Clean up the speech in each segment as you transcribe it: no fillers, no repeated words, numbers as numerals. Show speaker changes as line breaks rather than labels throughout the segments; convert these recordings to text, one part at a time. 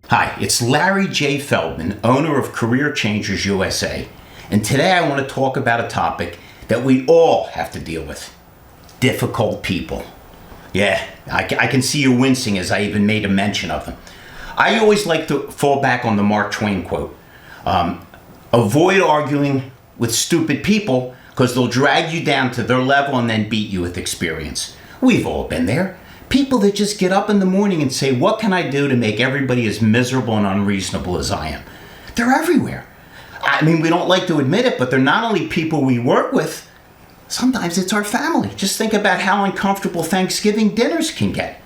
Hi, it's Larry J. Feldman, owner of Career Changers USA, and today I want to talk about a topic that we all have to deal with: difficult people. Yeah, I can see you wincing as I even made a mention of them. I always like to fall back on the Mark Twain quote. Avoid arguing with stupid people because they'll drag you down to their level and then beat you with experience. We've all been there. People that just get up in the morning and say, what can I do to make everybody as miserable and unreasonable as I am? They're everywhere. I mean, we don't like to admit it, but they're not only people we work with, sometimes it's our family. Just think about how uncomfortable Thanksgiving dinners can get.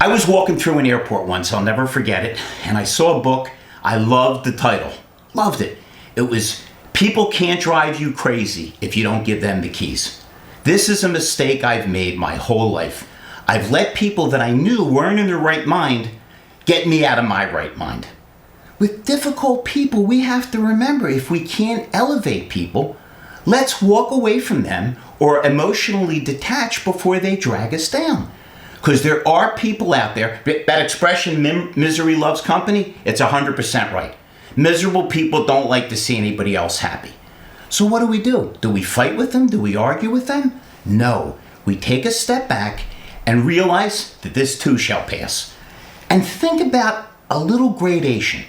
I was walking through an airport once, I'll never forget it, and I saw a book. I loved the title. Loved it. It was People Can't Drive You Crazy If You Don't Give Them the Keys. This is a mistake I've made my whole life. I've let people that I knew weren't in their right mind get me out of my right mind. With difficult people, we have to remember, if we can't elevate people, let's walk away from them or emotionally detach before they drag us down. Because there are people out there, that expression, misery loves company, it's 100% right. Miserable people don't like to see anybody else happy. So what do? Do we fight with them? Do we argue with them? No. We take a step back and realize that this too shall pass. And think about a little gradation.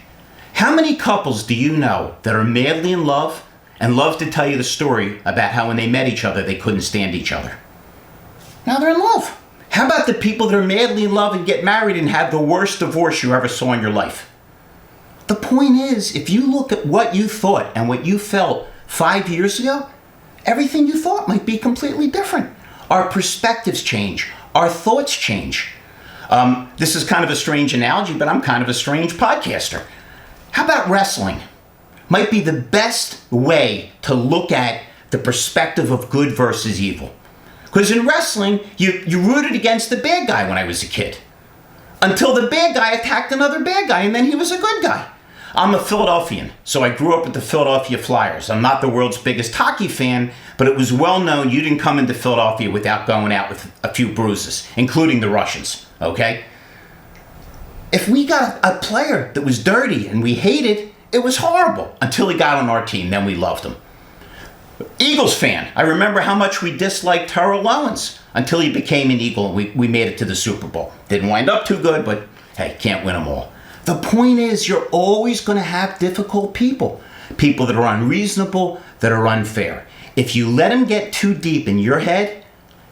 How many couples do you know that are madly in love and love to tell you the story about how when they met each other, they couldn't stand each other? Now they're in love. How about the people that are madly in love and get married and have the worst divorce you ever saw in your life? The point is, if you look at what you thought and what you felt 5 years ago, everything you thought might be completely different. Our perspectives change. Our thoughts change. This is kind of a strange analogy, but I'm kind of a strange podcaster. How about wrestling? Might be the best way to look at the perspective of good versus evil. Because in wrestling, you rooted against the bad guy when I was a kid. Until the bad guy attacked another bad guy, and then he was a good guy. I'm a Philadelphian, so I grew up with the Philadelphia Flyers. I'm not the world's biggest hockey fan, but it was well known you didn't come into Philadelphia without going out with a few bruises, including the Russians, okay? If we got a player that was dirty and we hated, it was horrible until he got on our team, then we loved him. Eagles fan, I remember how much we disliked Terrell Owens until he became an Eagle and we made it to the Super Bowl. Didn't wind up too good, but hey, can't win them all. The point is, you're always going to have difficult people. People that are unreasonable, that are unfair. If you let them get too deep in your head,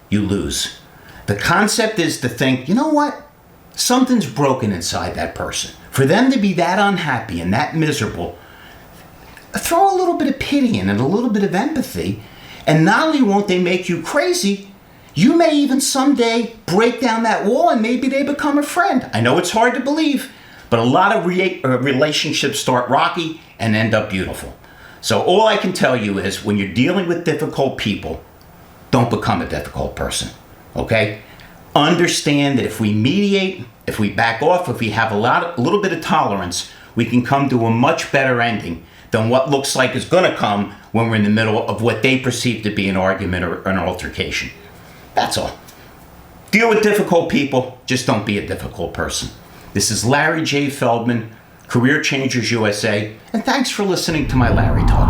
you lose. The concept is to think, you know what? Something's broken inside that person. For them to be that unhappy and that miserable, throw a little bit of pity in and a little bit of empathy, and not only won't they make you crazy, you may even someday break down that wall and maybe they become a friend. I know it's hard to believe, but a lot of relationships start rocky and end up beautiful. So all I can tell you is, when you're dealing with difficult people, don't become a difficult person, okay? Understand that if we mediate, if we back off, if we have a little bit of tolerance, we can come to a much better ending than what looks like is going to come when we're in the middle of what they perceive to be an argument or an altercation. That's all. Deal with difficult people, just don't be a difficult person. This is Larry J. Feldman, Career Changers USA, and thanks for listening to my Larry Talk.